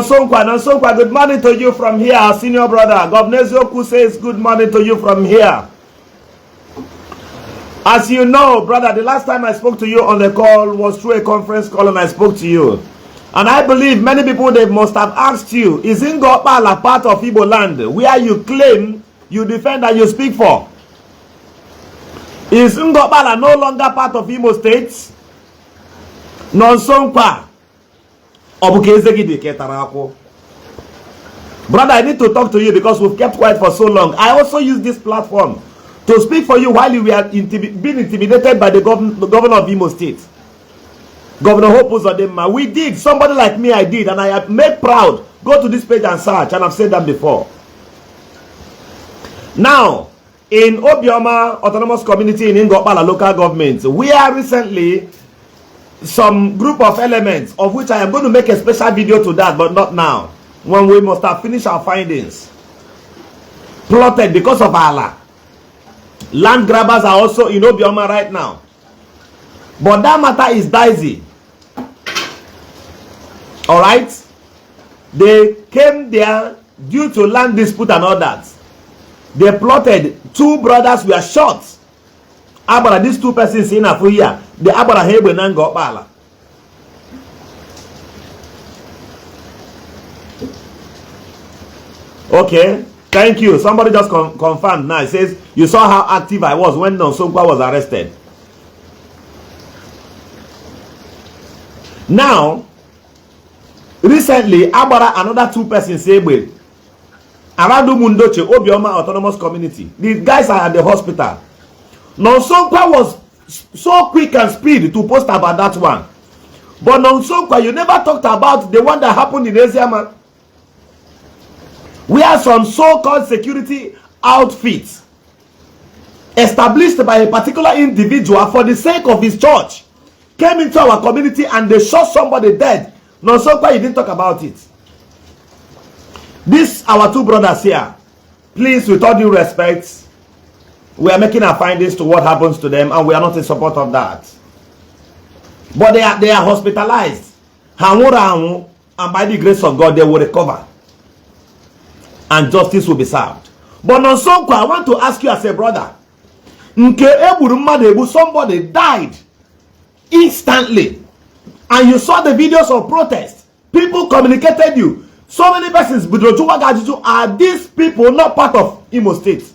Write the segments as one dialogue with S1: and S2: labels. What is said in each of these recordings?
S1: Nonsonkwa, good morning to you from here, our senior brother. Governor Eziokwu says good morning to you from here. As you know, brother, the last time I spoke to you on the call was through a conference call and I spoke to you. And I believe many people, they must have asked you, is Ngopala part of Igbo land where you claim you defend and you speak for? Is Ngopala no longer part of Imo State? Nonsonkwa. Brother, I need to talk to you because we've kept quiet for so long. I also use this platform to speak for you while we are being intimidated by the governor of Imo State. Governor Hope Uzodinma. We did. Somebody like me, I did. And I am made proud. Go to this page and search. And I've said that before. Now, in Obioma Autonomous Community in Ngopala local government, we are recently some group of elements of which I am going to make a special video to that, but not now. When we must have finished our findings. Plotted because of Allah. Land grabbers are also in Obioma right now. But that matter is dicey. Alright? They came there due to land dispute and all that. They plotted. 2 brothers were shot. Abara, these 2 persons in Afuya. The Abara Hebe Nango Bala. Okay. Thank you. Somebody just confirmed now. It says, you saw how active I was when Nonsonkwa was arrested. Now, recently, Abara, another 2 persons say, well, Aradu Mundoche, Obioma Autonomous Community. These guys are at the hospital. Nonsonkwa was so quick and speed to post about that one. But Nonsonkwa, you never talked about the one that happened in Eziama. We have some so-called security outfits established by a particular individual for the sake of his church came into our community and they shot somebody dead. Nonsonkwa, you didn't talk about it. These our 2 brothers here, please, with all due respect, we are making our findings to what happens to them and we are not in support of that. But they are hospitalized. And by the grace of God, they will recover. And justice will be served. But Nonsonkwa, I want to ask you as a brother. Somebody died instantly. And you saw the videos of protest. People communicated you. So many persons, are these people not part of Imo State?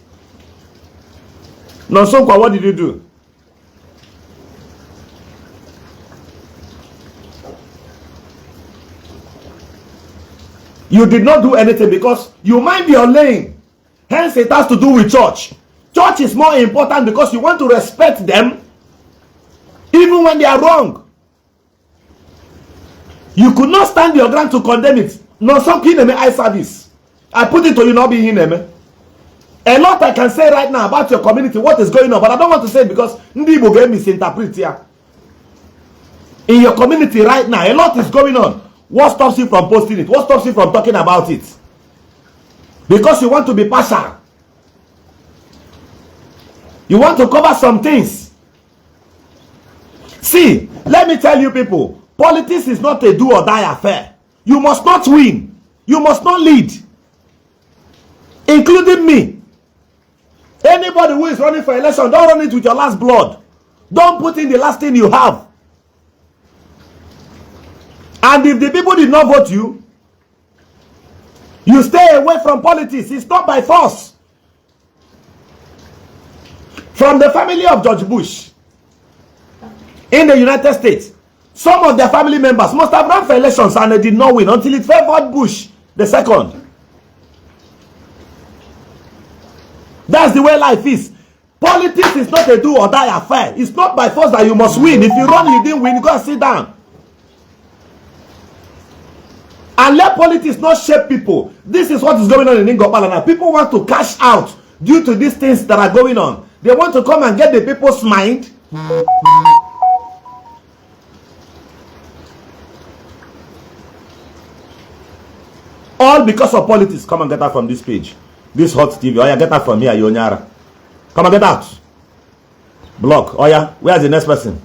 S1: Nonsonkwa, what did you do? You did not do anything because you mind your lane. Hence, it has to do with church. Church is more important because you want to respect them even when they are wrong. You could not stand your ground to condemn it. Nonsonkwa eye service. I put it to you not be him. A lot I can say right now about your community, what is going on, but I don't want to say it because Ndi Igbo game misinterpret here. In your community right now, a lot is going on. What stops you from posting it? What stops you from talking about it? Because you want to be partial. You want to cover some things. See, let me tell you people, politics is not a do or die affair. You must not win. You must not lead. Including me. Anybody who is running for election, don't run it with your last blood. Don't put in the last thing you have. And if the people did not vote you, you stay away from politics. It's not by force. From the family of George Bush in the United States, some of their family members must have run for elections and they did not win until it favored Bush the second. That's the way life is. Politics is not a do or die affair. It's not by force that you must win. If you run, you didn't win, you go and sit down. And let politics not shape people. This is what is going on in Ngopala now. People want to cash out due to these things that are going on. They want to come and get the people's mind. All because of politics. Come and get out from this page. This hot TV. Oh yeah, get out from here, Yonyara. Come and get out. Block. Oh yeah, where's the next person?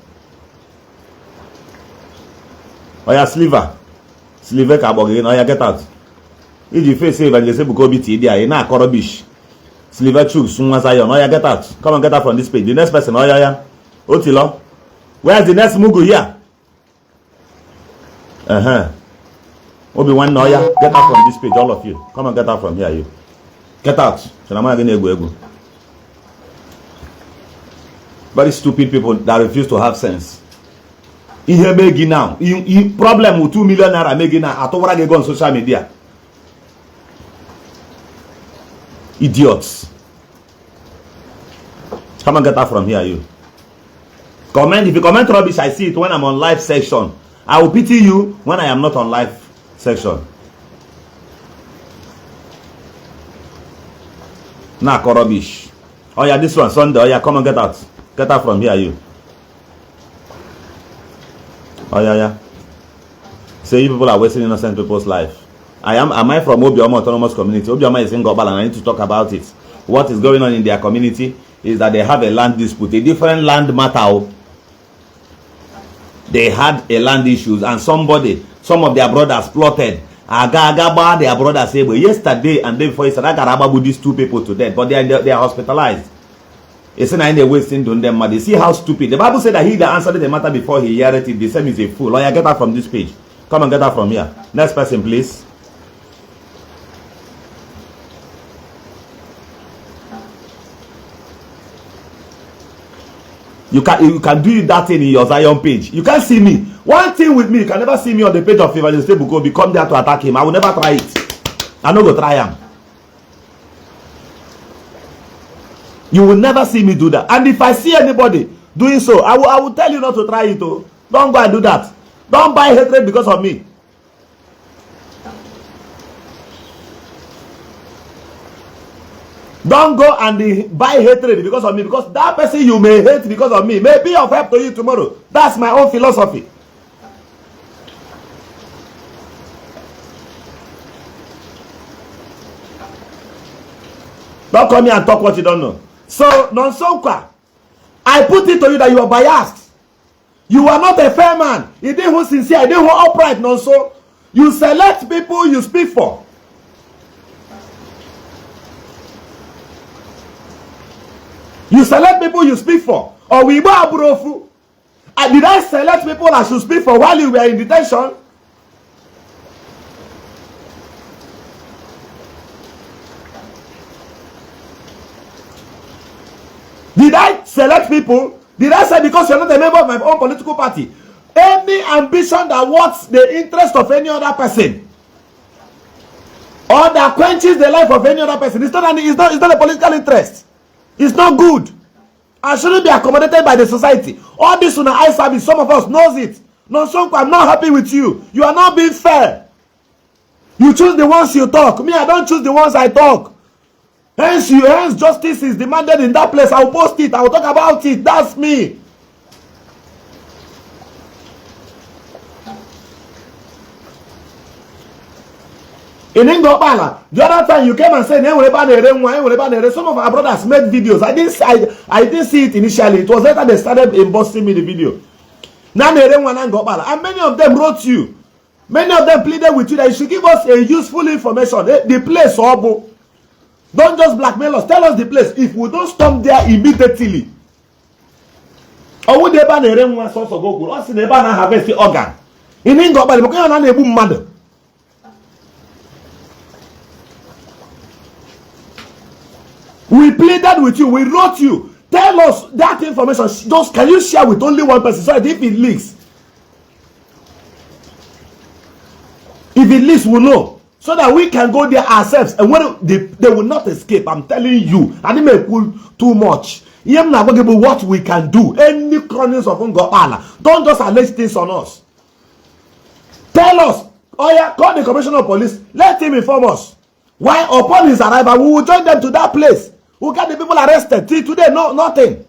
S1: Oh yeah, Sliver. Sliver Kabogin, oh yeah, get out. If you face Evangelist Ebuka Obi TDI, na Korobish. Sliver Chuk, Sunwa Zion, oh yeah, get out. Come and get out from this page. The next person, oh yeah. Otilo. Where's the next Mugu here? Obi-Wan, oh yeah, get out from this page, all of you. Come and get out from here, you. Get out. Very stupid people that refuse to have sense. Ihe megi now. Problem with 2 million naira megi now. Atowara go on social media. Idiots. Come and get out from here, you. Comment. If you comment rubbish, I see it when I'm on live section. I will pity you when I am not on live section. Nah, rubbish. Oh yeah, this one Sunday. Oh yeah, come and get out. Get out from here, you. Oh yeah. Say you people are wasting innocent people's life. Am I from Obioma Autonomous Community? Obioma is in Gobal and I need to talk about it. What is going on in their community is that they have a land dispute, a different land matter. They had a land issues and some of their brothers plotted. Their brothers say, well, yesterday and day before yesterday, I these 2 people to death, but they are hospitalized. It's not they're wasting on them mad. You see how stupid. The Bible said that he that answered the matter before he heard it, the same is a fool. Oh yeah, get out from this page. Come and get out from here. Next person, please. You can do that thing in your Zion page. You can't see me. One thing with me, you can never see me on the page of Evangelist Ebuka Obi. Come there to attack him. I will never try it. I no go try him. You will never see me do that. And if I see anybody doing so, I will tell you not to try it. Oh. Don't go and do that. Don't buy hatred because of me. Don't go and buy hatred because of me. Because that person you may hate because of me may be of help to you tomorrow. That's my own philosophy. Don't come here and talk what you don't know. So, Nonsonka, I put it to you that you are biased. You are not a fair man. You didn't who sincere. You didn't who upright, Nonso. You select people you speak for. You select people you speak for. Or we go abrofu. Did I select people I should speak for while you were in detention? Did I select people? Did I say because you're not a member of my own political party? Any ambition that wants the interest of any other person or that quenches the life of any other person, it's not a political interest. It's not good. I shouldn't be accommodated by the society. All this on the eye service, some of us knows it. No, so I'm not happy with you. You are not being fair. You choose the ones you talk. Me, I don't choose the ones I talk. Hence justice is demanded in that place. I'll post it. I'll talk about it. That's me. In Ingobala, the other time you came and said, some of our brothers made videos. I didn't see it initially. It was later they started embossing me the video. Now and many of them wrote you. Many of them pleaded with you that you should give us a useful information. The place, Obo. Don't just blackmail us. Tell us the place. If we don't stop there immediately, or would they ban a rain one source of Google? Or see they ban harvest the organ. In Ingobala, because you're not a boom mother. We pleaded with you. We wrote you. Tell us that information. Just can you share with only one person so that if it leaks, we'll know. So that we can go there ourselves. And when they will not escape. I'm telling you. I didn't make pull too much. What we can do. Any cronies of Ngopala. Don't just allege things on us. Tell us. Oh yeah, call the commissioner of police. Let him inform us. Why upon his arrival, we will join them to that place. We'll get the people arrested. Till today, no, nothing.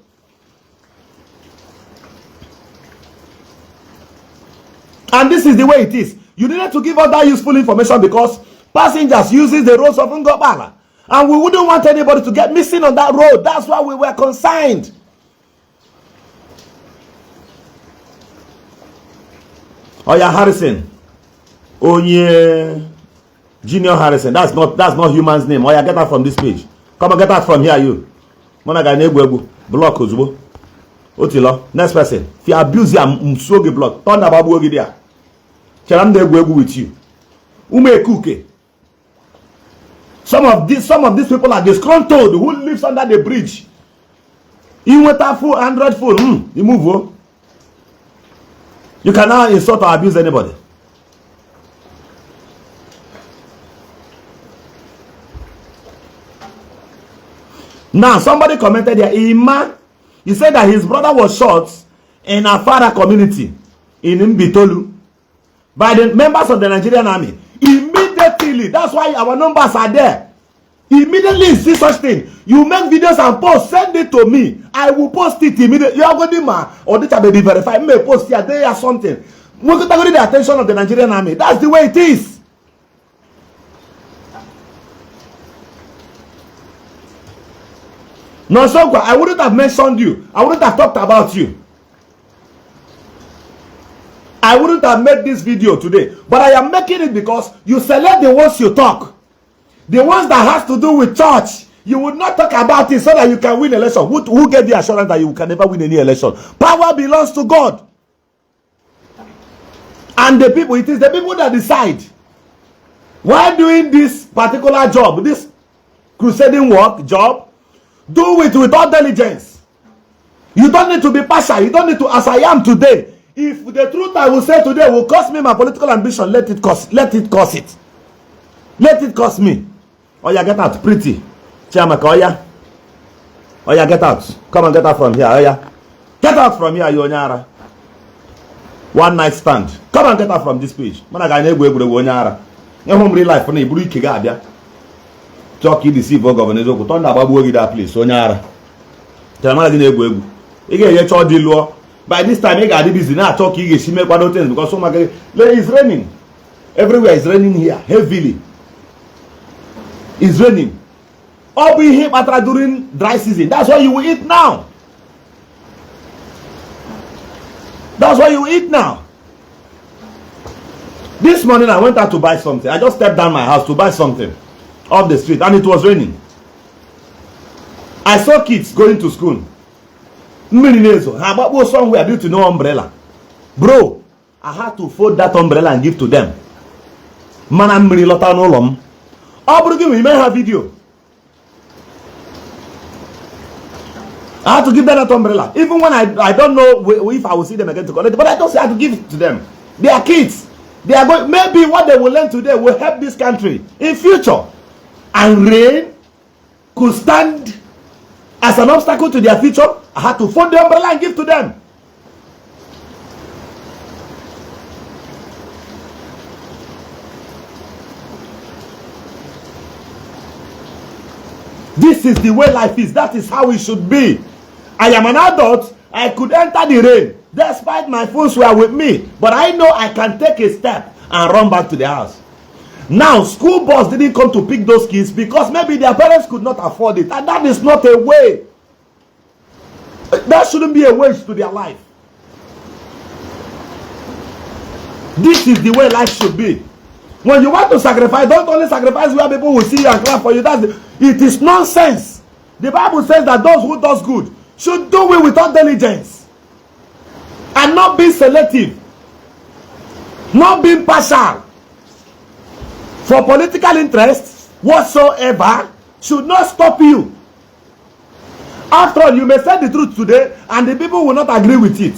S1: And this is the way it is. You needed to give us that useful information because passengers uses the roads of Ngobala. And we wouldn't want anybody to get missing on that road. That's why we were consigned. Oh yeah, Harrison. Onye Junior Harrison. That's not human's name. Oh yeah, get out from this page. Come on, get out from here, you. Mona ga na-egwu block ozugbo. Otilo. Next person. If you abuse ya, msuo gị block. Turn about gị there. Chera m na-egwu with you. Ume kuke. Some of these people are disgruntled who lives under the bridge. You want a full Android phone? You move. Oh. You can now insult or abuse anybody. Now, somebody commented here, Ima, he said that his brother was shot in a Afara community in Mbitolu by the members of the Nigerian army. Immediately, that's why our numbers are there. Immediately you see such thing, you make videos and post, send it to me. I will post it immediately. You are going to or this will be verified. May post here, there or something. We're going to get the attention of the Nigerian army. That's the way it is. No, so I wouldn't have mentioned you. I wouldn't have talked about you. I wouldn't have made this video today. But I am making it because you select the ones you talk. The ones that has to do with church. You would not talk about it so that you can win election. Who get the assurance that you can never win any election? Power belongs to God. And the people, it is the people that decide. While doing this particular job, this crusading work, job, do it with all diligence. You don't need to be partial. You don't need to, as I am today. If the truth I will say today will cost me my political ambition, let it cost it. Let it cost me. Oh yeah, get out, pretty. Chiamaka, oh yeah. Oh yeah, get out. Come and get out from here, oh yeah. Get out from here, you onyara. One night stand. Come and get out from this page. Man, I got no way to go onyara. Your home real life for me, Iburu Ikigabia. Talk you deceive governor Eziokwu. Turn that babu that place. Onyara. Tell me again egwu. Again, you talk the law. By this time, you got the busy now. Talk you see me quite things because so much. It's raining. Everywhere is raining here heavily. It's raining. All be here after during dry season. That's why you will eat now. That's why you eat now. This morning I went out to buy something. I just stepped down my house to buy something off the street and it was raining. I saw kids going to school. Somewhere due to no umbrella. Bro, I had to fold that umbrella and give to them. Man, I'm really lot on we may have video. I had to give them that umbrella. Even when I don't know if I will see them again to collect it, but I don't say I have to give it to them. They are kids. They are going, maybe what they will learn today will help this country in future. And rain could stand as an obstacle to their future. I had to fold the umbrella and give to them. This is the way life is. That is how it should be. I am an adult. I could enter the rain despite my phones were with me. But I know I can take a step and run back to the house. Now, school bus didn't come to pick those kids because maybe their parents could not afford it. And that is not a way. That shouldn't be a waste to their life. This is the way life should be. When you want to sacrifice, don't only sacrifice where people will see you and clap for you. It is nonsense. The Bible says that those who does good should do it without diligence. And not be selective. Not being partial. For political interests, whatsoever, should not stop you. After all, you may say the truth today and the people will not agree with it.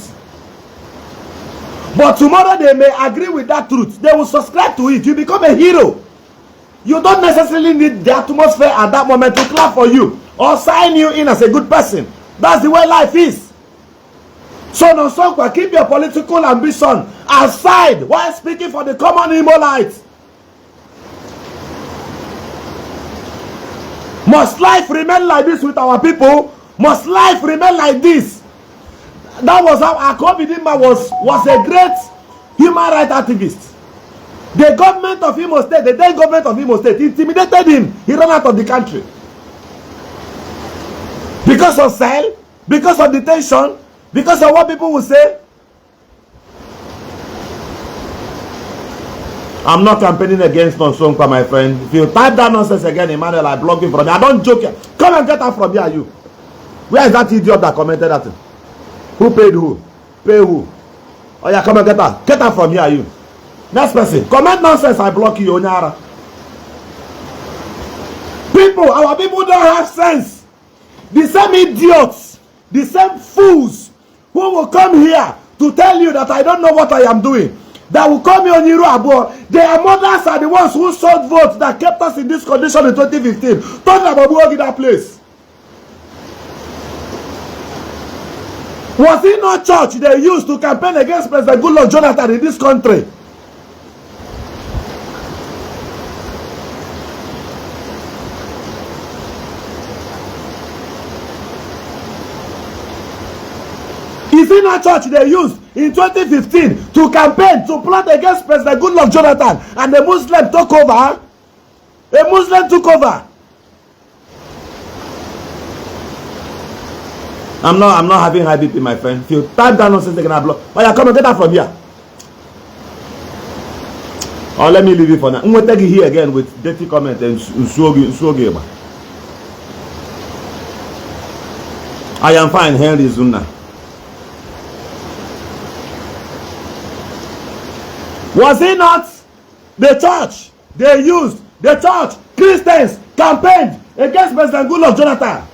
S1: But tomorrow they may agree with that truth. They will subscribe to it. You become a hero. You don't necessarily need the atmosphere at that moment to clap for you or sign you in as a good person. That's the way life is. So no, keep your political ambition aside while speaking for the common Imolites. Must life remain like this with our people? Must life remain like this? That was how Akobi Dimma was a great human rights activist. The government of Imo State, the then government of Imo State, intimidated him. He ran out of the country. Because of sale, because of detention, because of what people will say. I'm not campaigning against Nonsonkwa, my friend. If you type that nonsense again, Emmanuel, I block you from here. I don't joke here. Come and get out from here, you. Where is that idiot that commented that? Who paid who? Pay who? Oh yeah, come and get out. Get out from here, you. Next person. Comment nonsense, I block you, Onyara. People, our people don't have sense. The same idiots, the same fools who will come here to tell you that I don't know what I am doing, that will call me Oniru Abo. Their mothers are the ones who sold votes that kept us in this condition in 2015. Talking about working that place. Was it not church they used to campaign against President Goodluck Jonathan in this country? Is it not church they used in 2015 to campaign, to plot against President Goodluck Jonathan, and a Muslim took over? A Muslim took over. I'm not having high BP, my friend. If you type down nonsense, they can block. Oh yeah, come and get that from here. Or let me leave it for now. I'm going to take it here again with dirty comment and Usuogi. I am fine, Henry Zuna. Was it not the church they used? The church, Christians campaigned against President Goodluck Jonathan,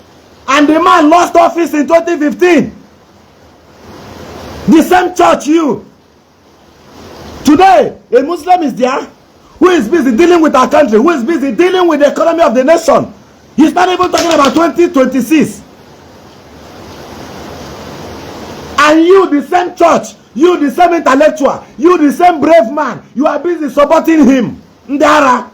S1: and the man lost office in 2015. The same church you. Today, a Muslim is there who is busy dealing with our country, who is busy dealing with the economy of the nation. He's not even talking about 2026. And you, the same church, you, the same intellectual, you, the same brave man, you are busy supporting him. Ndara.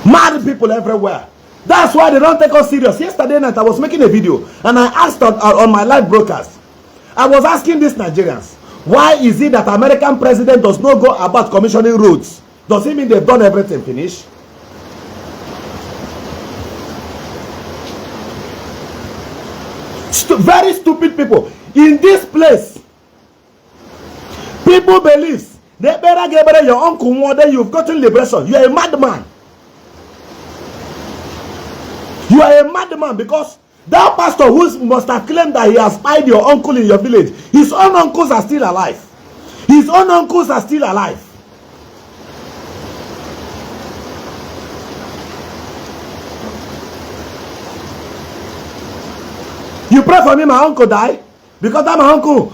S1: Mad people everywhere. That's why they don't take us serious. Yesterday night, I was making a video, and I asked on my live broadcast, I was asking these Nigerians, why is it that American president does not go about commissioning roads? Does it mean they've done everything finished? Very stupid people. In this place, people believe they better get better your uncle more than you've gotten liberation. You are a madman. You are a madman because that pastor who must have claimed that he has spied your uncle in your village, his own uncles are still alive. His own uncles are still alive. You pray for me, my uncle die? Because that my uncle,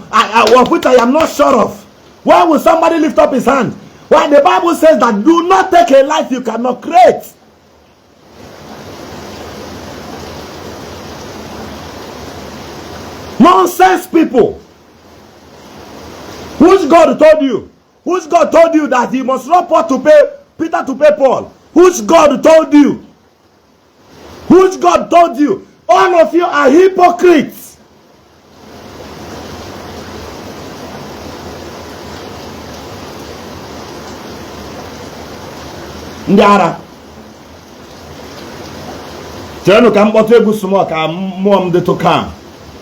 S1: which I am not sure of. Why will somebody lift up his hand? Why the Bible says that do not take a life you cannot create. Nonsense people. Which God told you? Which God told you that he must not Peter to pay Paul? Which God told you? Which God told you? All of you are hypocrites. Ndiara. Jeno kamboto egu sumo ka mom de to come.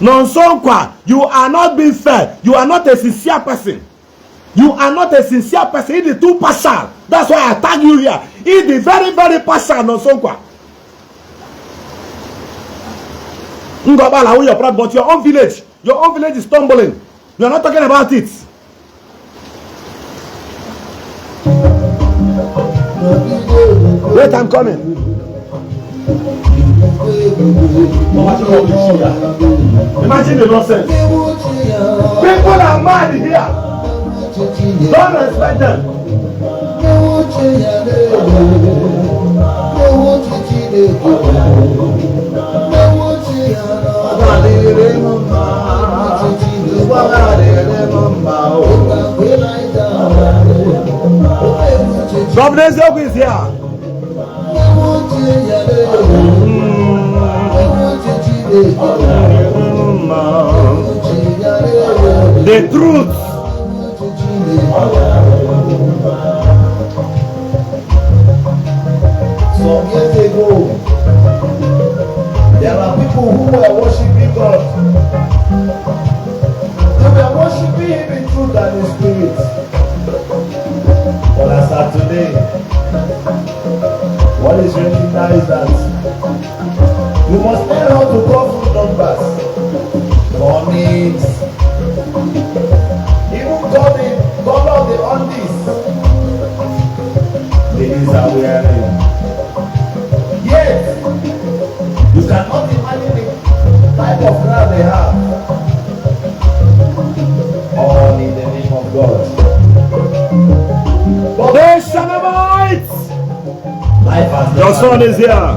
S1: Nonsonkwa, you are not being fair. You are not a sincere person. You are not a sincere person. It is too partial. That's why I tag you here. It is very, very partial, Nonsonkwa. Ngobala, your problem, but your own village is tumbling. You are not talking about it. Wait, I'm coming. Imagine the nonsense. People are mad here. Don't respect them. Governor Eziokwu is here. The truth.
S2: Some years ago, there are people who were worshiping God. They were worshiping Him in truth and in spirit. learn how to call full numbers. Phonics. Even call the undies. Ladies are wearing. Yes. You cannot imagine the type of crowd they have. All in the name of God. But
S1: Hey, Shanabites!
S2: life has
S1: Your son is here.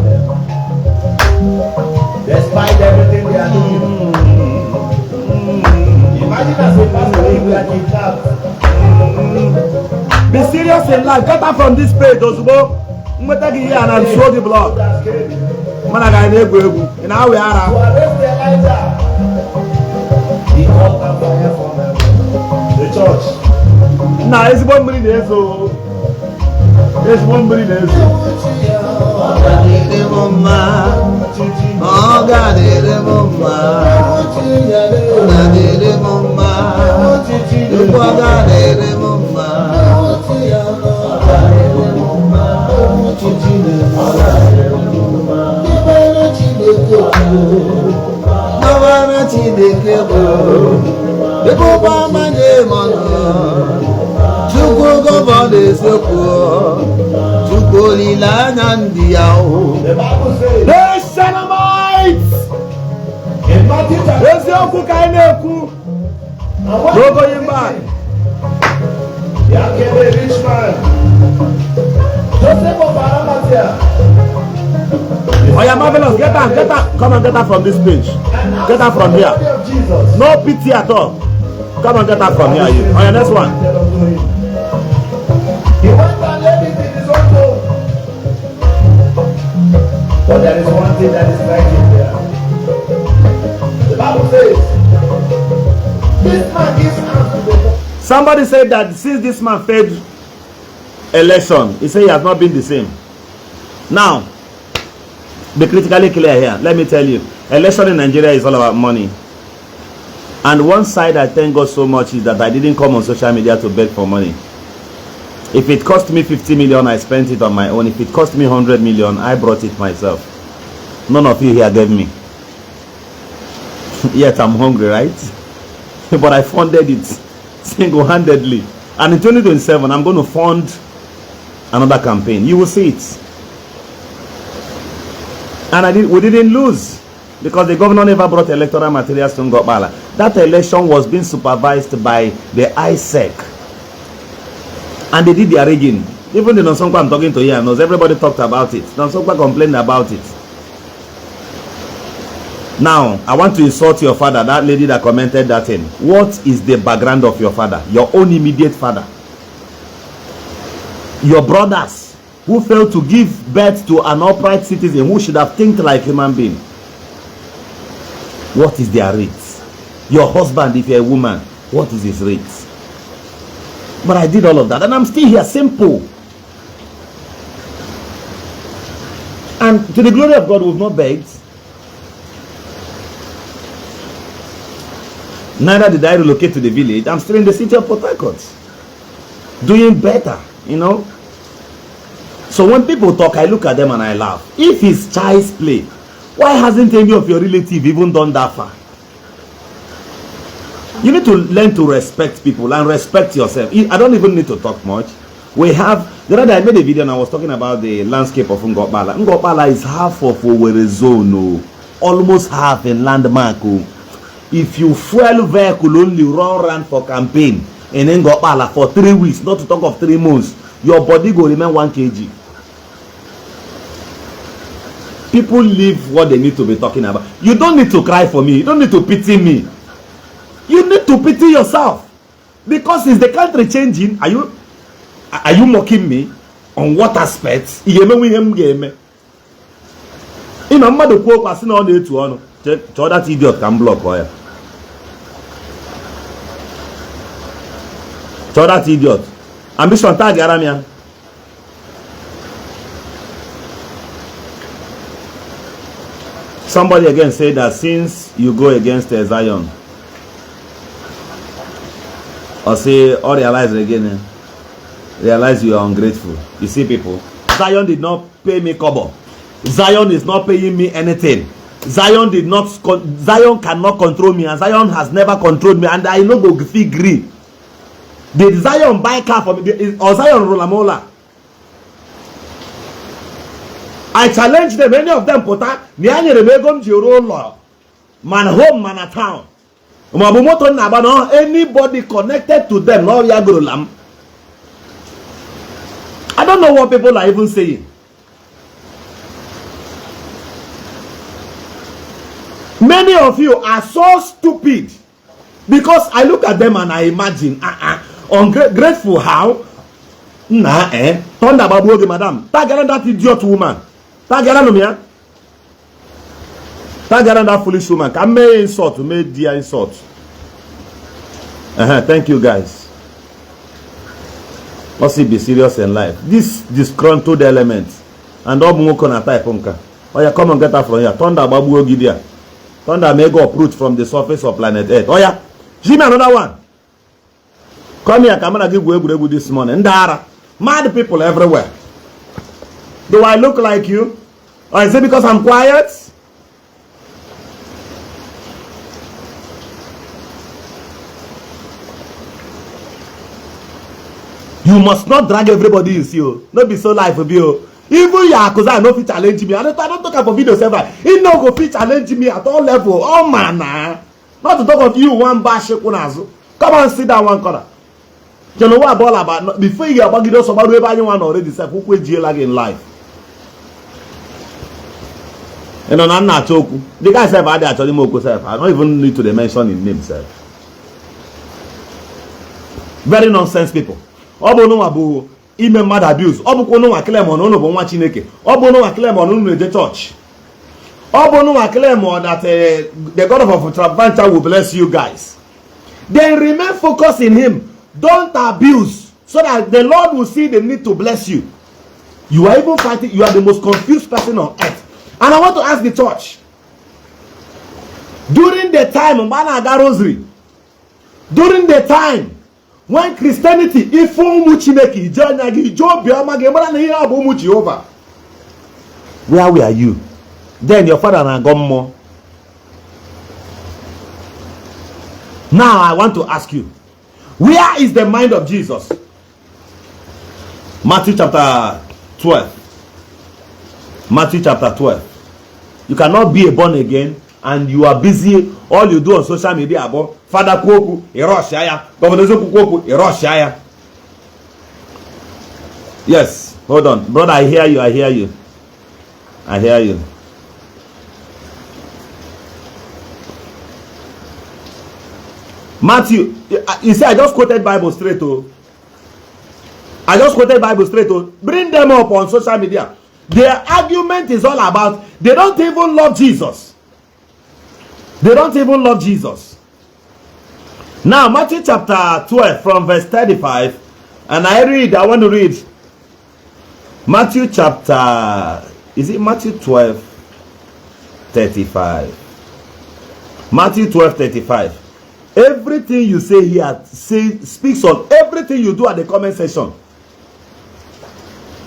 S2: Despite everything we are doing. Imagine as a pastor if we are kidnapped.
S1: Be serious in life. Get up from this page, Ozubo. I'm going to take you here and I'll show the block. Man, I got Egwu. And now we
S2: To
S1: are.
S2: arrest Elijah. He called them fire from the church.
S1: Now, it's one minute there, so. It's 1 minute there, so.
S2: The Bible says
S1: Hey, Shanabites!
S2: in Matthew chapter
S1: Eziokwu ka anyị na-ekwu.
S2: and when
S1: No going back.
S2: there came a rich man. Joseph of Arimathea.
S1: Oh, yeah, marvelous. Get up, get up. Come and get up from this page.
S2: And asked
S1: Get up from
S2: for the
S1: here.
S2: body of Jesus.
S1: No pity at all. Come and get up from here. You. Oh, yeah, next one.
S2: He went and laid it in his own home. But there is one thing that is striking there. The Bible says, this man gives alms to the poor.
S1: Somebody said that since this man failed election, he said he has not been the same. Now, be critically clear here. Let me tell you, election in Nigeria is all about money. And one side I thank God so much is that I didn't come on social media to beg for money. If it cost me 50 million, I spent it on my own. If it cost me 100 million, I brought it myself. None of you here gave me. Yet I'm hungry, right? But I funded it single-handedly. And in 2027, I'm going to fund another campaign. You will see it. And we didn't lose because the governor never brought electoral materials to Ngopala. That election was being supervised by the ISEC. And they did their rigging. Even the Nonsongwa I'm talking to here knows. Everybody talked about it. Nonsongwa complained about it. Now, I want to insult your father, that lady that commented that thing. What is the background of your father? Your own immediate father. Your brothers who failed to give birth to an upright citizen who should have think like human being. What is their rates? Your husband, if you're a woman, what is his rates? But I did all of that and I'm still here, simple. And to the glory of God, we've not begged. Neither did I relocate to the village. I'm still in the city of Port Harcourt. Doing better, you know. So when people talk, I look at them and I laugh. If it's child's play, why hasn't any of your relative even done that far? You need to learn to respect people and respect yourself. I don't even need to talk much. We have, the other day I made a video and I was talking about the landscape of Ngopala. Ngopala is half of Owerri zone, almost half in landmark. If you fuel vehicle only run for campaign in Ngopala for 3 weeks, not to talk of 3 months, your body will remain 1 kg. People live what they need to be talking about. You don't need to cry for me. You don't need to pity me. You need to pity yourself. Because is the country changing? Are you mocking me? On what aspects? You know, mother quote passing on the to on. That idiot can block oil. So that idiot. Ambition tag Aramia. Somebody again said that since you go against Zion, or say, or realize again, realize you are ungrateful. You see, people, Zion did not pay me kobo. Zion is not paying me anything. Zion cannot control me, and Zion has never controlled me, and I no go fit gree. Did Zion buy car for me, or Zion Rolamola? I challenge them, many of them put out man home, man at town. Anybody connected to them, no Yagurulam. I don't know what people are even saying. Many of you are so stupid because I look at them and I imagine, ungrateful how? Thunder babu madam. Tagaran that idiot woman. Tagaran no me. Tagaran that foolish woman. Can me insult, me dear insult. Thank you guys. Must be serious in life. This disgruntled element and all mukona type unka. Oh yeah, come and get her from here. Thunder babu ogidia. Thunder may go uproot from the surface of planet Earth. Oh yeah, give me another one. Come here, come and give way this morning. Ndara, mad people everywhere. Do I look like you? Or is it because I'm quiet? You must not drag everybody you see. Not be so life of you. Even Yakuza no fit challenge me. I don't talk about video server. He no go fit challenge me at all level. Oh man, not to talk of you one bash kunazu. Come on, sit down one corner. You know what all about? Before you get about you somebody anyone already said who quit jail in life. You know, I'm not joking. The guy said I actually moko self. I don't even need to mention his name self. Very nonsense people. Obono abu ime mad abuse. Obuko no claim on no bo nwa Chineke. Obono claim on no the church. Obono claim on that the God of Travancha will bless you guys. Then remain focused in him. Don't abuse so that the Lord will see the need to bless you. You are even fighting. You are the most confused person on earth. And I want to ask the church. During the time rosary, during the time when Christianity where were you? Then your father and Gommo. Now I want to ask you, where is the mind of Jesus? Matthew chapter 12. Matthew chapter 12. You cannot be a born again and you are busy. All you do on social media about Father Koku, Eroshaya, Governor Zoku, Eroshaya. Yes, hold on. Brother, I hear you. I hear you. I hear you. Matthew, you see, I just quoted Bible straight. I just quoted Bible straight. Bring them up on social media. Their argument is all about they don't even love Jesus. They don't even love Jesus. Now, Matthew chapter 12 from verse 35. And I want to read Matthew chapter, is it Matthew 12, 35? Matthew 12, 35. Everything you say here speaks on everything you do at the comment section.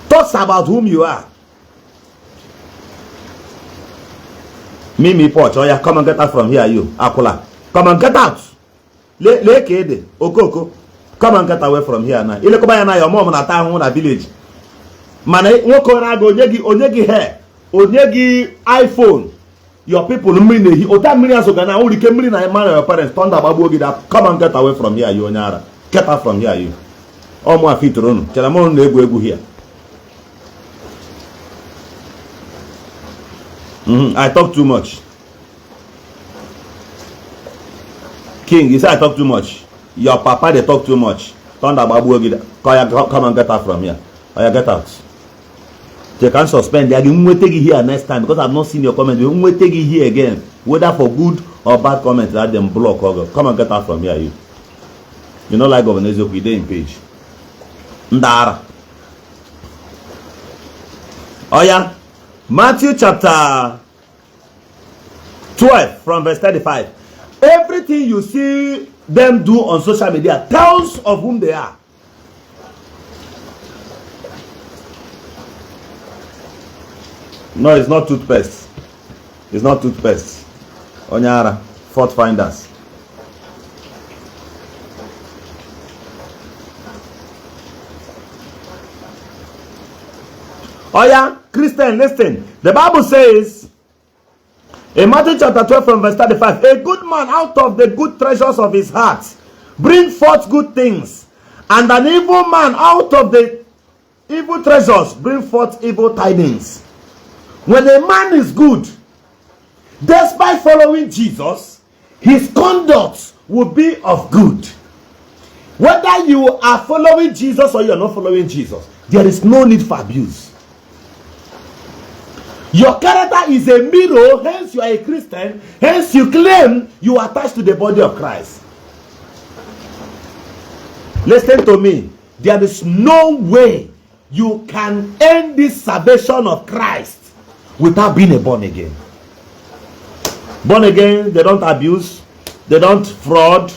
S1: Talks about whom you are. Mimi Poch, oh yeah, come and get out from here, you. Akula. Come and get out. Lekede, Okoko. Come and get away from here now. Ile kubaya na your mom na town na village. Man, woko na go onyegi hair. Onyegi iPhone. Your people mini ota mini asogana uri ke mini na man your parents thunder babu ogida. Come and get away from here, you onyara. Get out from here, you. Omo afitronu. Chela mo na egu here. I talk too much. King, you say I talk too much. Your papa, they talk too much. Thunder babu ogida. Come and get out from here. Or get out. They can suspend. They are going to take it here next time because I've not seen your comment. We will take it here again, whether for good or bad comments. Let them block. Come and get out from here, you. You know, like Governor Eziokwu, they in page. Ndara. Oh yeah. Matthew chapter 12 from verse 35. Everything you see them do on social media tells of whom they are. No, it's not toothpaste. It's not toothpaste. Onyara, fault finders. Oh yeah, Christian, listen. The Bible says in Matthew chapter 12 from verse 35, a good man out of the good treasures of his heart bring forth good things, and an evil man out of the evil treasures bring forth evil tidings. When a man is good, despite following Jesus, his conduct will be of good. Whether you are following Jesus or you are not following Jesus, there is no need for abuse. Your character is a mirror, hence you are a Christian, hence you claim you are attached to the body of Christ. Listen to me. There is no way you can end this salvation of Christ without being a born again. Born again, they don't abuse, they don't fraud,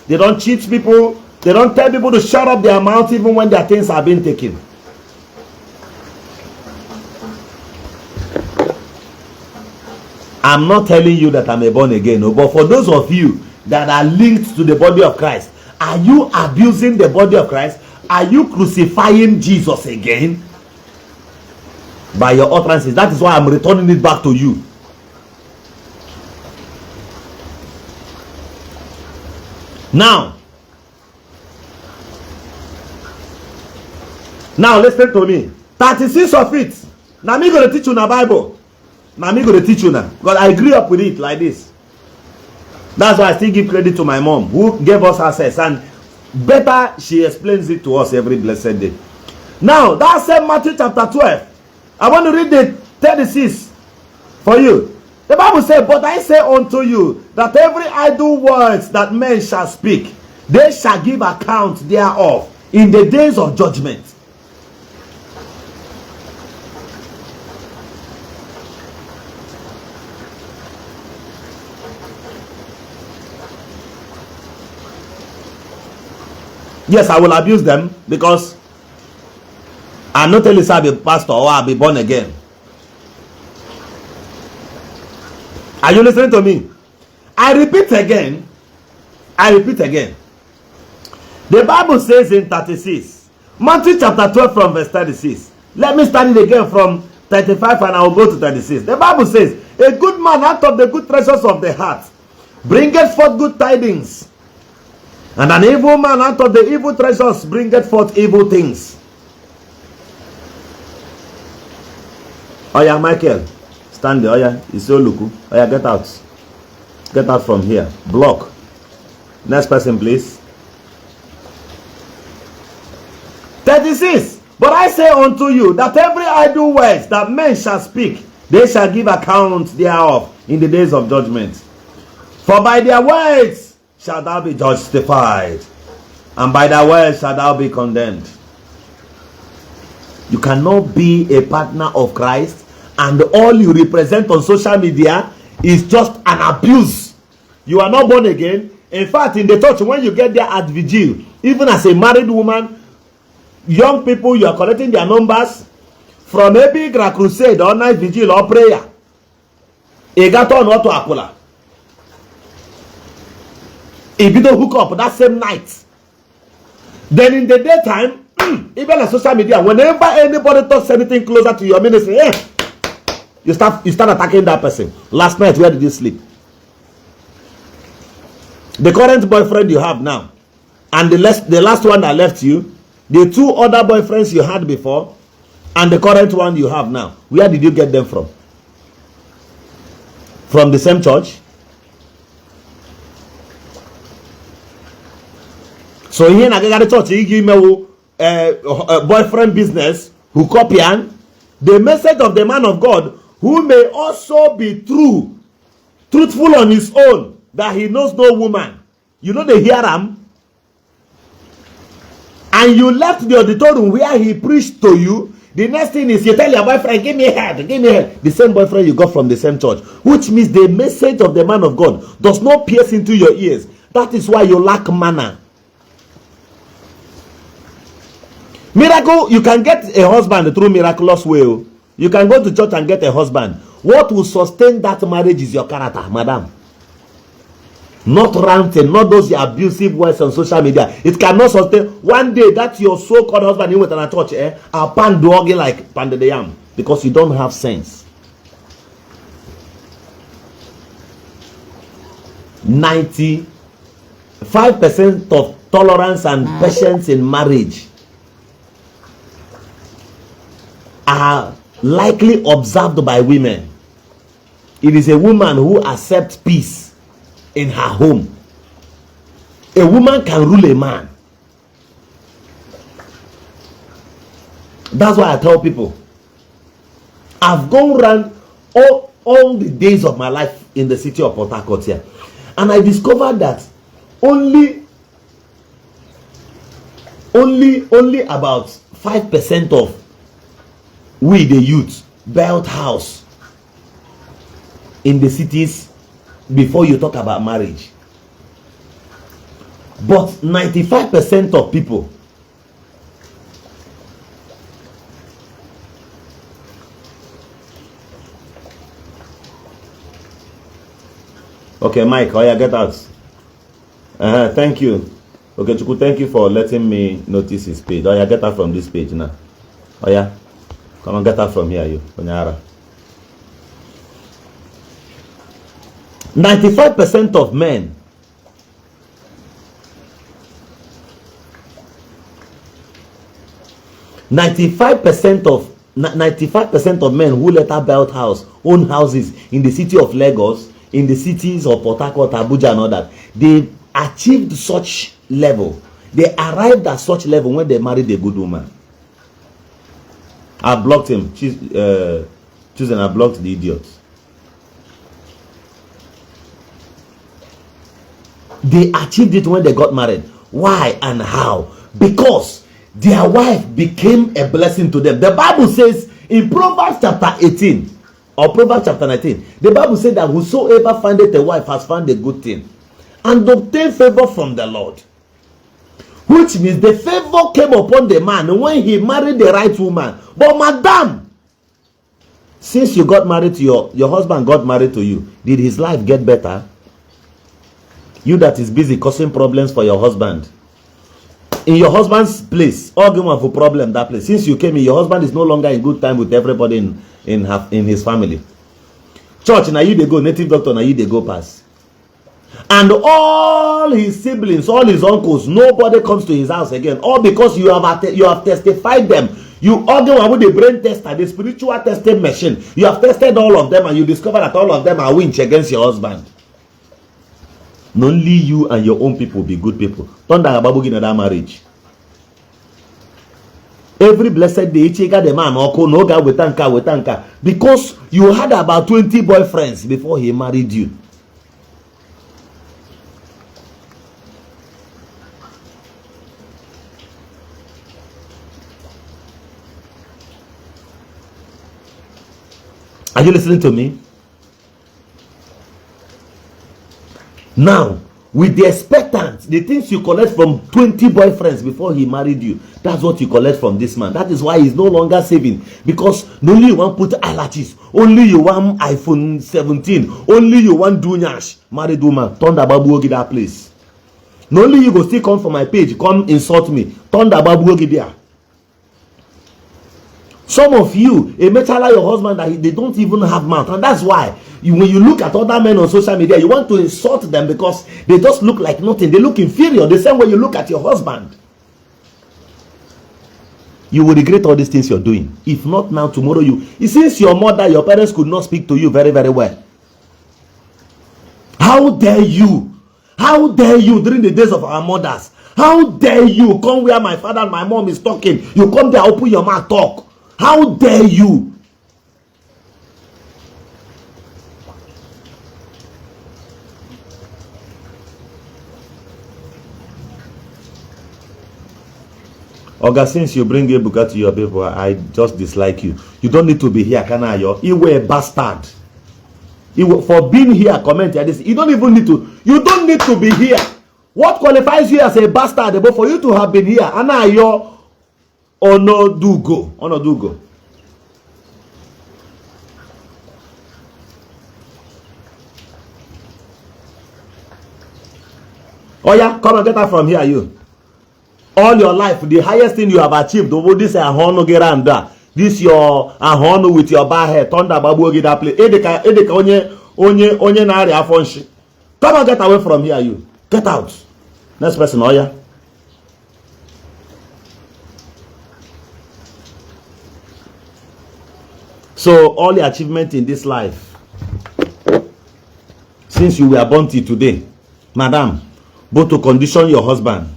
S1: they don't cheat people, they don't tell people to shut up their mouth even when their things are being taken. I'm not telling you that I'm a born again, but for those of you that are linked to the body of Christ, are you abusing the body of Christ? Are you crucifying Jesus again? By your utterances. That is why I'm returning it back to you. Now listen to me. 36 of it. Now me going to teach you in the Bible. Now me going to teach you now. Because I grew up with it like this. That's why I still give credit to my mom who gave us access. And better she explains it to us every blessed day. Now that's Matthew chapter 12. I want to read the 36 for you. The Bible says, but I say unto you that every idle words that men shall speak, they shall give account thereof in the days of judgment. Yes, I will abuse them because I'm not telling you I'll be pastor or I'll be born again. Are you listening to me? I repeat again. The Bible says in 36, Matthew chapter 12 from verse 36. Let me start it again from 35 and I will go to 36. The Bible says, a good man out of the good treasures of the heart bringeth forth good tidings. And an evil man out of the evil treasures bringeth forth evil things. Oh yeah, Michael, stand there. Oh yeah, Eziokwu. Oh yeah, get out. Get out from here. Block. Next person, please. 36. But I say unto you that every idle words that men shall speak, they shall give account thereof in the days of judgment. For by their words shall thou be justified, and by thy words shall thou be condemned. You cannot be a partner of Christ and all you represent on social media is just an abuse. You are not born again. In fact, in the church, when you get there at vigil, even as a married woman, young people, you are collecting their numbers from a big crusade or night vigil or prayer. It got on to Apollo. If you don't hook up that same night, then in the daytime, even on social media, whenever anybody talks anything closer to your ministry, you start attacking that person. Last night, where did you sleep? The current boyfriend you have now, and the last one that left you, the two other boyfriends you had before, and the current one you have now, where did you get them from? From the same church? So here na the church, you give me boyfriend business, who copy the message of the man of God, who may also be truthful on his own, that he knows no woman. You know they hear him, and you left the auditorium where he preached to you. The next thing is you tell your boyfriend, give me a head, give me a head. The same boyfriend you got from the same church, which means the message of the man of God does not pierce into your ears. That is why you lack manner. Miracle, you can get a husband through miraculous way. You can go to church and get a husband. What will sustain that marriage is your character, madam. Not ranting, not those abusive words on social media. It cannot sustain. One day that your so-called husband in with an church, I'll pan doggy like pan the yam because you don't have sense. 95% of tolerance and patience in marriage are likely observed by women. It is a woman who accepts peace in her home. A woman can rule a man. That's why I tell people, I've gone around all the days of my life in the city of Port Harcourt here, and I discovered that only about 5% of we the youth built house in the cities before you talk about marriage. But 95% of people okay, Mike, oh yeah, get out. Thank you. Okay, Chuku, thank you for letting me notice his page. Oh yeah, get out from this page now. Oh yeah, come on, get out from here, you. 95% of men Ninety-five percent of men who later built own houses in the city of Lagos, in the cities of Port Harcourt, Abuja, and all that, they achieved such level. They arrived at such level when they married a good woman. I blocked him. Choosing, I blocked the idiot. They achieved it when they got married. Why and how? Because their wife became a blessing to them. The Bible says in Proverbs chapter 18 or Proverbs chapter 19, the Bible says that whosoever findeth a wife has found a good thing and obtained favor from the Lord. Which means the favor came upon the man when he married the right woman. But madam, since you got married to your husband got married to you, did his life get better? You that is busy causing problems for your husband. In your husband's place, all going for problem that place. Since you came in, your husband is no longer in good time with everybody in his family. Church, now you they go, native doctor, now you they go pass. And all his siblings, all his uncles, nobody comes to his house again. All because you have testified them. You argue with the brain tester, the spiritual testing machine. You have tested all of them and you discover that all of them are winch against your husband. Only you and your own people be good people. Don't that about in that marriage. Every blessed day, you got the man or no guy with tanka. Because you had about 20 boyfriends before he married you. Are you listening to me? Now, with the expectant, the things you collect from 20 boyfriends before he married you, that's what you collect from this man. That is why he's no longer saving. Because only you want put eyelashes, only you want iPhone 17, only you want dunyash. Married woman, turn the babu ogi that place. Not only you go still come for my page, come insult me, turn the babu ogi there. Some of you, a metal like your husband that they don't even have mouth, and that's why when you look at other men on social media, you want to insult them because they just look like nothing. They look inferior. The same way you look at your husband. You will regret all these things you're doing. If not now, tomorrow since your mother, your parents could not speak to you very, very well. How dare you? How dare you during the days of our mothers? How dare you come where my father and my mom is talking? You come there, open your mouth, talk. How dare you? Oga, since you bring Ebuka to your people, I just dislike you. You don't need to be here, can I? You were a bastard. For being here, comment here. You don't even need to. You don't need to be here. What qualifies you as a bastard? But for you to have been here, Ana yo onodugo. Oh yeah, come and get her from here, you. All your life, the highest thing you have achieved over this ahono geranda. This your ahono with your bar hair, thunder babu that place. Edeka onye nari afonshi. Come and get away from here, you. Get out. Next person, oh yeah. So all the achievement in this life, since you were born till today, madam, but to condition your husband.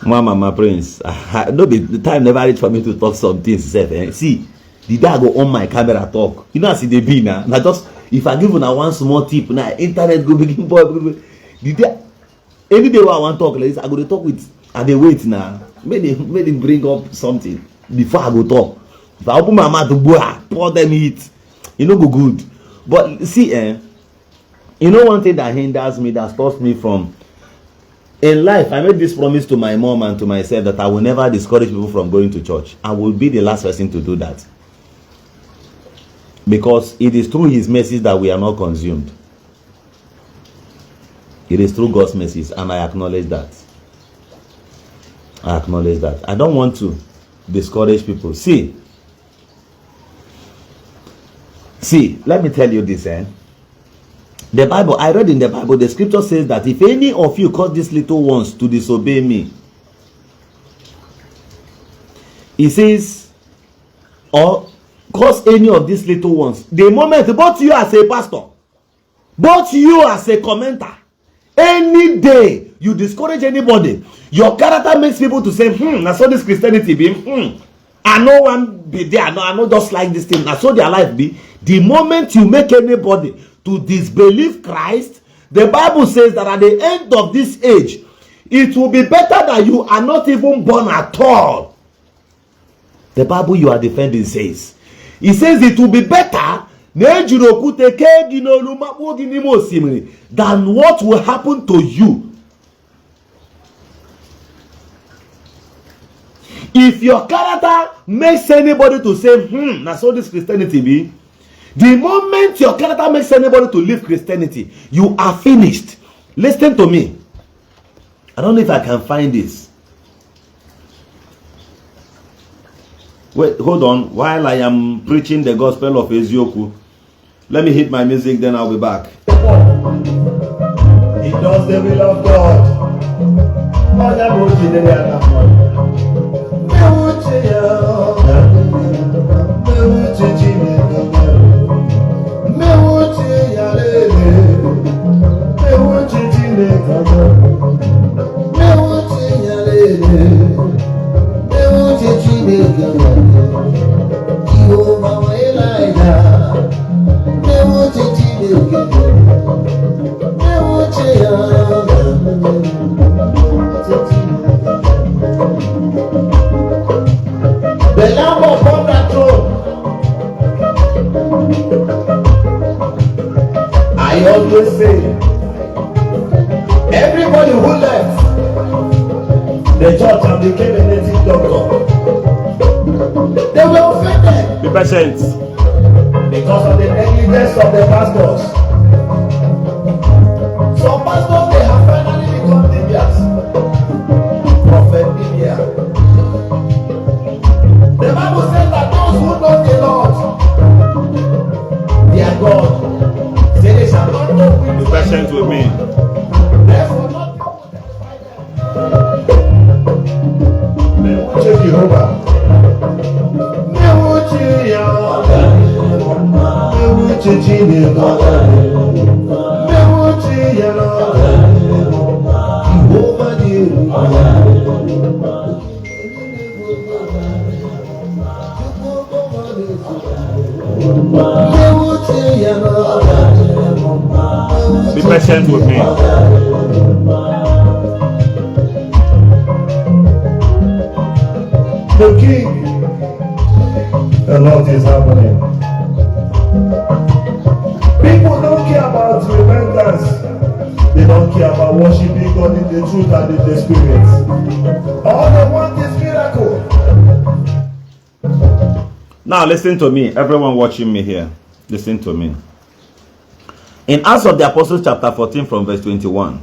S1: Mama prince, no be the time never reach for me to talk some things. See, the day I go on my camera talk, you know as they be now. Now just if I give you now one small tip, now internet go begin boy. The day any day I want talk like this, I go to talk with and they wait now. Make them bring up something before I go talk. If I open my mouth to pour them heat, you know go good. But see, you know one thing that hinders me, that stops me from. In life, I made this promise to my mom and to myself that I will never discourage people from going to church. I will be the last person to do that. Because it is through his mercies that we are not consumed. It is through God's mercies, and I acknowledge that. I acknowledge that. I don't want to discourage people. See, let me tell you this, The Bible, I read in the Bible, the scripture says that if any of you cause these little ones to disobey me, it says, or cause any of these little ones, the moment both you as a pastor, both you as a commenter, any day you discourage anybody, your character makes people to say, I saw this Christianity be, I know one be there, I know just like this thing, I saw their life be. The moment you make anybody to disbelieve Christ, the Bible says that at the end of this age, it will be better that you are not even born at all. The Bible you are defending says, it says it will be better than what will happen to you. If your character makes anybody to say, that's so this Christianity be, the moment your character makes anybody to leave Christianity, you are finished. Listen to me. I don't know if I can find this. Wait, hold on. While I am preaching the gospel of Eziokwu, let me hit my music, then I'll be back.
S2: He does the will of God. The Lamb upon that throne. I always say, everybody who left the church and became a native doctor, they were offended.
S1: Be patient.
S2: Because of the negligence of the pastors. Some pastors, they have finally become Libyans. Prophet Libya. The Bible says that those who know the Lord, their God, say they shall not know with
S1: Be patient with me.
S2: therefore not Jehovah.
S1: Be patient with me.
S2: The King, a lot is happening. People don't care about repentance. They don't care about worshiping God in the truth and in the spirit. All they want is miracle.
S1: Now listen to me, everyone watching me here. Listen to me. In Acts of the Apostles chapter 14 from verse 21.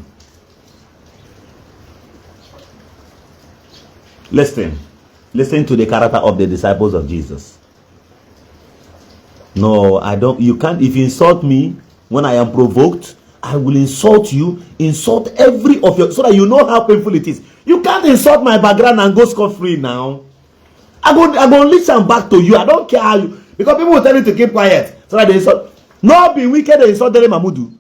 S1: Listen to the character of the disciples of Jesus. No, I don't. You can't. If you insult me when I am provoked, I will insult you. Insult every of your, so that you know how painful it is. You can't insult my background and go scot-free now. I go listen back to you. I don't care how you, because people will tell you to keep quiet so that they insult. No be wicked, they insult Dele Mamudu.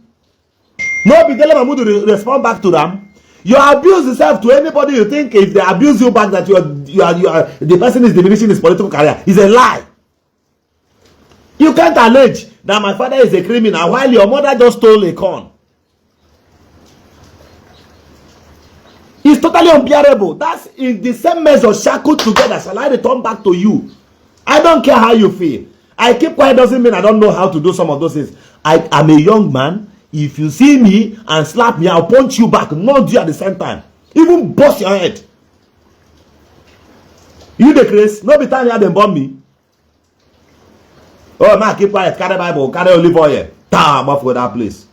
S1: No be Dele Mamudu respond back to them. You abuse yourself to anybody you think if they abuse you back that you are the person is diminishing his political career. It's a lie. You can't allege that my father is a criminal while your mother just stole a corn. It's totally unbearable. That's in the same measure shackled together. Shall I return back to you? I don't care how you feel. I keep quiet doesn't mean I don't know how to do some of those things. I'm a young man. If you see me and slap me, I'll punch you back. Not you at the same time. Even bust your head. You the Chris? No be time you have them bomb me. Oh man, keep quiet. Carry Bible. Carry olive oil. Damn off with that place.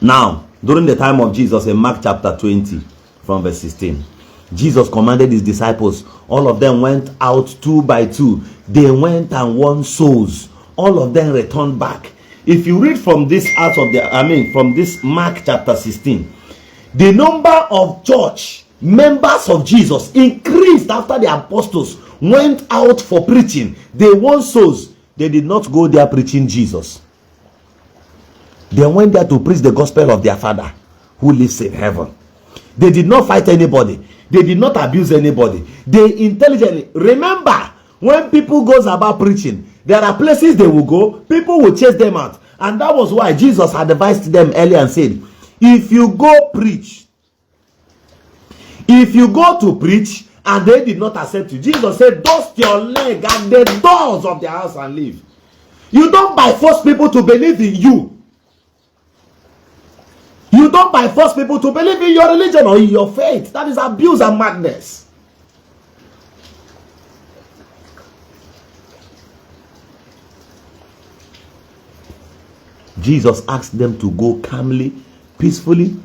S1: Now, during the time of Jesus in Mark chapter 20 from verse 16, Jesus commanded his disciples. All of them went out 2 by 2. They went and won souls. All of them returned back. If you read from this from this Mark chapter 16, the number of church members of Jesus increased after the apostles went out for preaching. They won souls. They did not go there preaching Jesus. They went there to preach the gospel of their Father who lives in heaven. They did not fight anybody. They did not abuse anybody. They intelligently, remember, when people goes about preaching, there are places they will go, people will chase them out. And that was why Jesus had advised them earlier and said, if you go preach, if you go to preach and they did not accept you, Jesus said, dust your leg at the doors of their house and leave. You don't by force people to believe in you. You don't by force people to believe in your religion or in your faith. That is abuse and madness. Jesus asked them to go calmly, peacefully,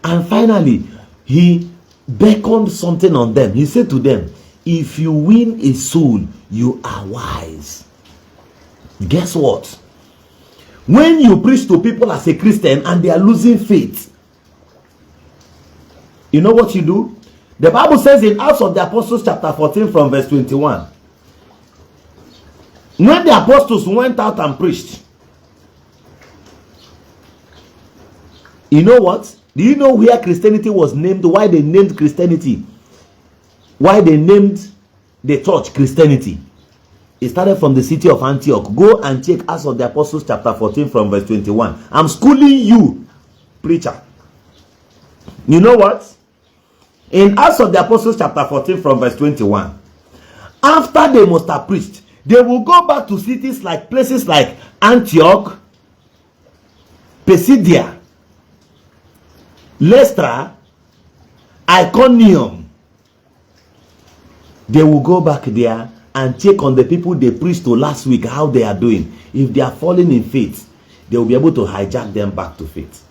S1: and finally, he beckoned something on them. He said to them, if you win a soul, you are wise. Guess what? When you preach to people as a Christian and they are losing faith, you know what you do? The Bible says in Acts of the Apostles chapter 14 from verse 21, when the apostles went out and preached, you know what? Do you know where Christianity was named? Why they named Christianity? Why they named the church Christianity? It started from the city of Antioch. Go and check Acts of the Apostles chapter 14 from verse 21. I'm schooling you, preacher. You know what? In Acts of the Apostles chapter 14 from verse 21, after they must have preached, they will go back to cities like places like Antioch, Pisidia, Lystra, Iconium. They will go back there and check on the people they preached to last week, how they are doing. If they are falling in faith, they will be able to hijack them back to faith.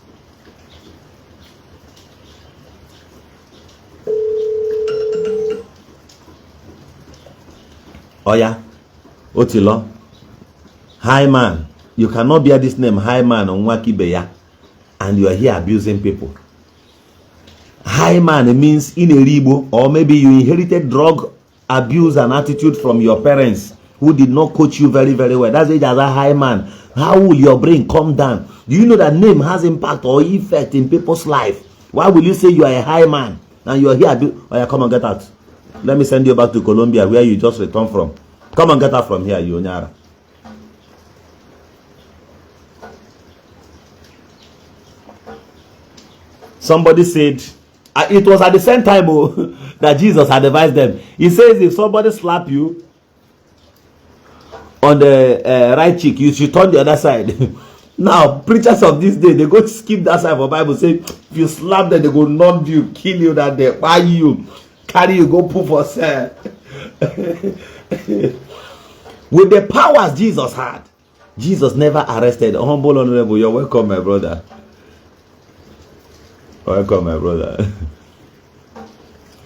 S1: Oh yeah, Otilo, high man. You cannot bear this name, high man, on Wakibeya, and you are here abusing people. High man means in a ribo, or maybe you inherited drug abuse and attitude from your parents who did not coach you very, very well. That's it as a high man. How will your brain come down? Do you know that name has impact or effect in people's life? Why will you say you are a high man and you are here? Oh yeah, come and get out. Let me send you back to Colombia where you just returned from. Come and get out from here, you Onyara. Somebody said, it was at the same time that Jesus had advised them. He says, if somebody slap you, on the right cheek, you should turn the other side. Now, preachers of this day, they go skip that side for Bible, say, if you slap them, they go nod you, kill you that day, buy you, carry you, go put for sale. With the powers Jesus had, Jesus never arrested. Humble, honorable, you're welcome, my brother. Welcome, my brother.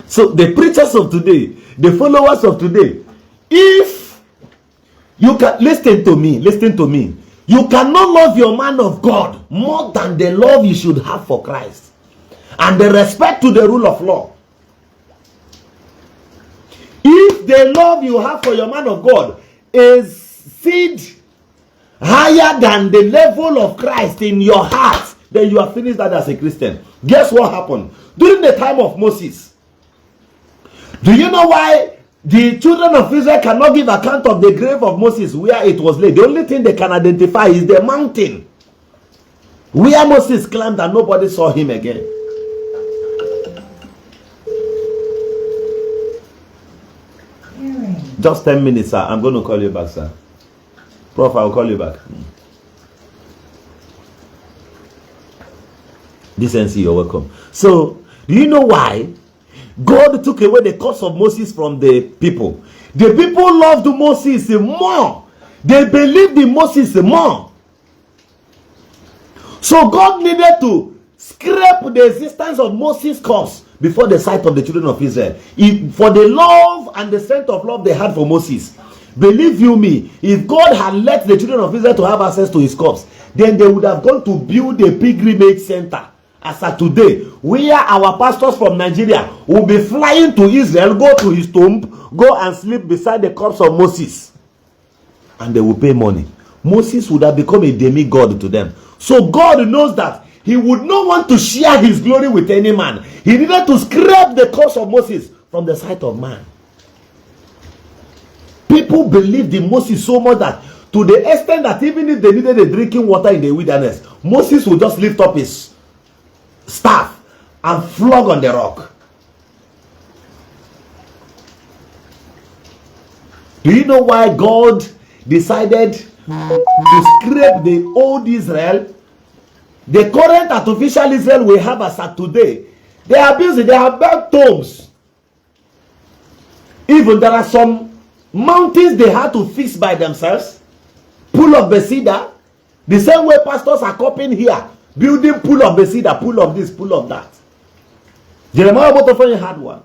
S1: So, the preachers of today, the followers of today, if you can, listen to me, you cannot love your man of God more than the love you should have for Christ and the respect to the rule of law. If the love you have for your man of God is seed higher than the level of Christ in your heart, then you have finished that as a Christian. Guess what happened? During the time of Moses, do you know why the children of Israel cannot give account of the grave of Moses where it was laid? The only thing they can identify is the mountain where Moses climbed and nobody saw him again. Just 10 minutes, sir. I'm going to call you back, sir. Prof, I'll call you back. Decency, you're welcome. So, do you know why God took away the curse of Moses from the people? The people loved Moses more. They believed in Moses more. So God needed to scrape the existence of Moses' curse before the sight of the children of Israel. For the love and the strength of love they had for Moses. Believe you me, if God had let the children of Israel to have access to his corpse, then they would have gone to build a pilgrimage center. As of today, where our pastors from Nigeria will be flying to Israel, go to his tomb, go and sleep beside the corpse of Moses. And they will pay money. Moses would have become a demigod to them. So God knows that he would not want to share his glory with any man. He needed to scrape the curse of Moses from the sight of man. People believed in Moses so much that to the extent that even if they needed a drinking water in the wilderness, Moses would just lift up his staff and flog on the rock. Do you know why God decided to scrape the old Israel? The current artificial Israel we have as of today, they are busy, they have built tombs. Even there are some mountains they had to fix by themselves. Pool of Bethesda, the same way pastors are copying here. Building pool of Bethesda, pool of this, pool of that. Jeremiah Botofoni had one.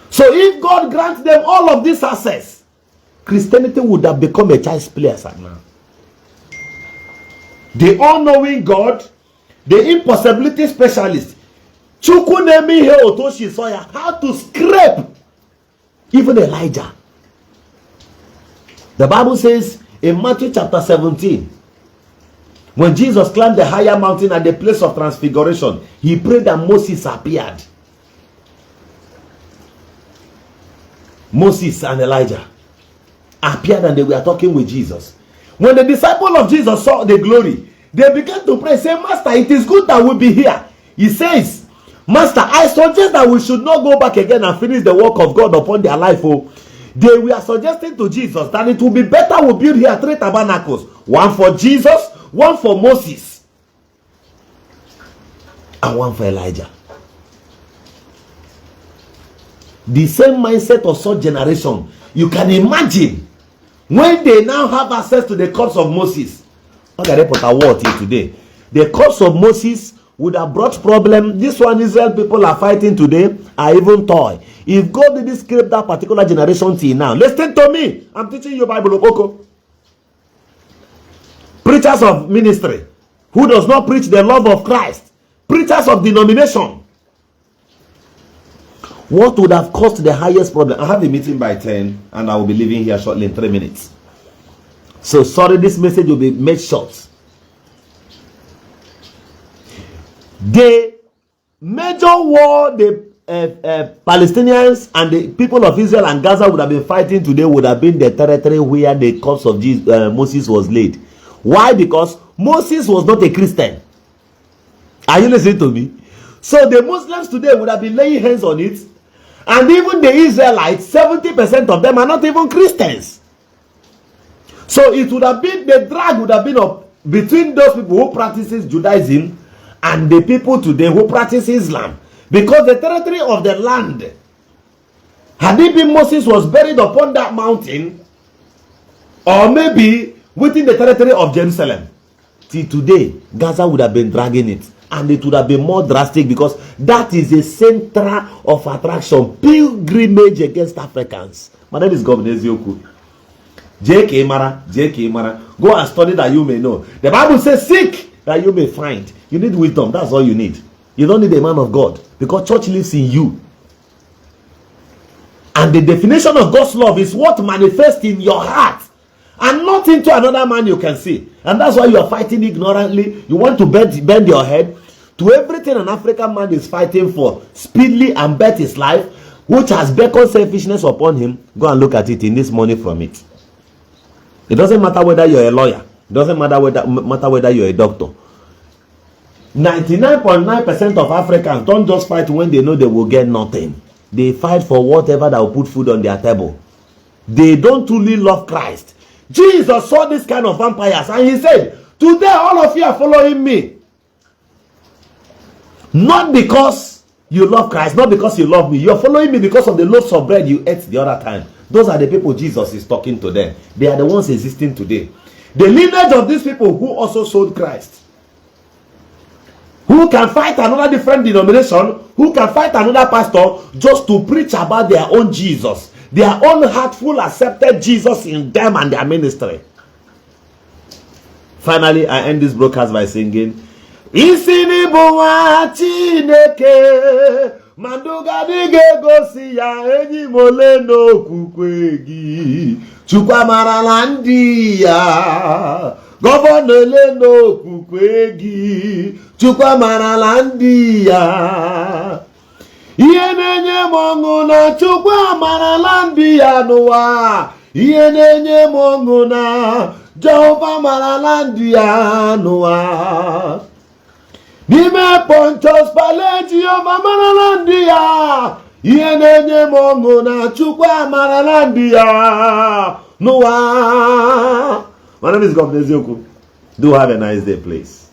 S1: So if God grants them all of this access, Christianity would have become a child's play as of now. The all-knowing God, the impossibility specialist, Chukwunemi He Otoshi Soya, how to scrape even Elijah. The Bible says in Matthew chapter 17, when Jesus climbed the higher mountain at the place of transfiguration, he prayed that Moses appeared. Moses and Elijah appeared and they were talking with Jesus. When the disciples of Jesus saw the glory, they began to pray, say, Master, it is good that we be here. He says, Master, I suggest that we should not go back again and finish the work of God upon their life. Oh, they were suggesting to Jesus that it would be better we build here 3 tabernacles. One for Jesus, one for Moses, and one for Elijah. The same mindset of such generation. You can imagine when they now have access to the corpse of Moses. Look at the war till today. The corpse of Moses would have brought problem. This one Israel people are fighting today are even toy. If God didn't scrape that particular generation till now, listen to me. I'm teaching you Bible, Oboko. Preachers of ministry who does not preach the love of Christ, preachers of denomination, what would have caused the highest problem? I have a meeting by 10 and I will be leaving here shortly in 3 minutes. So sorry, this message will be made short. The major war the Palestinians and the people of Israel and Gaza would have been fighting today would have been the territory where the corpse of Moses was laid. Why? Because Moses was not a Christian. Are you listening to me? So the Muslims today would have been laying hands on it. And even the Israelites, 70% of them are not even Christians. So it would have been, the drag would have been up between those people who practices Judaism and the people today who practice Islam. Because the territory of the land, had it been Moses was buried upon that mountain, or maybe within the territory of Jerusalem, till today, Gaza would have been dragging it. And it would have been more drastic, because that is a center of attraction, pilgrimage against Africans. My name is Governor Eziokwu. J.K. Mara. Go and study that you may know. The Bible says, seek that you may find. You need wisdom. That's all you need. You don't need a man of God, because church lives in you. And the definition of God's love is what manifests in your heart, and not into another man you can see. And that's why you are fighting ignorantly. You want to bend your head to everything an African man is fighting for, speedily and bet his life, which has beckoned selfishness upon him. Go and look at it. He needs money from it. It doesn't matter whether you're a lawyer. It doesn't matter whether you're a doctor. 99.9% of Africans don't just fight when they know they will get nothing. They fight for whatever that will put food on their table. They don't truly love Christ. Jesus saw this kind of vampires and he said, today all of you are following me. Not because you love Christ, not because you love me. You're following me because of the loaves of bread you ate the other time. Those are the people Jesus is talking to them. They are the ones existing today. The lineage of these people who also sold Christ. Who can fight another different denomination, who can fight another pastor just to preach about their own Jesus. Their own heartful accepted Jesus in them and their ministry. Finally, I end this broadcast by singing, Isini buwa Chineke Manduga dige gosi ya enyi mole no kukwegi Chukwa marala ndi ya Governor le no kukwegi Chukwa marala ndi ya Ihe nenye mongu na chukwa marala ndi ya nuwa Ihe nenye mongu na Jehovah marala ndi ya nuwa Nime ponchos paleji Jehovah marala ndi ya Ihe nenye mongu na chukwa marala ndi ya nuwa. My name is Governor Eziokwu. Do have a nice day, please.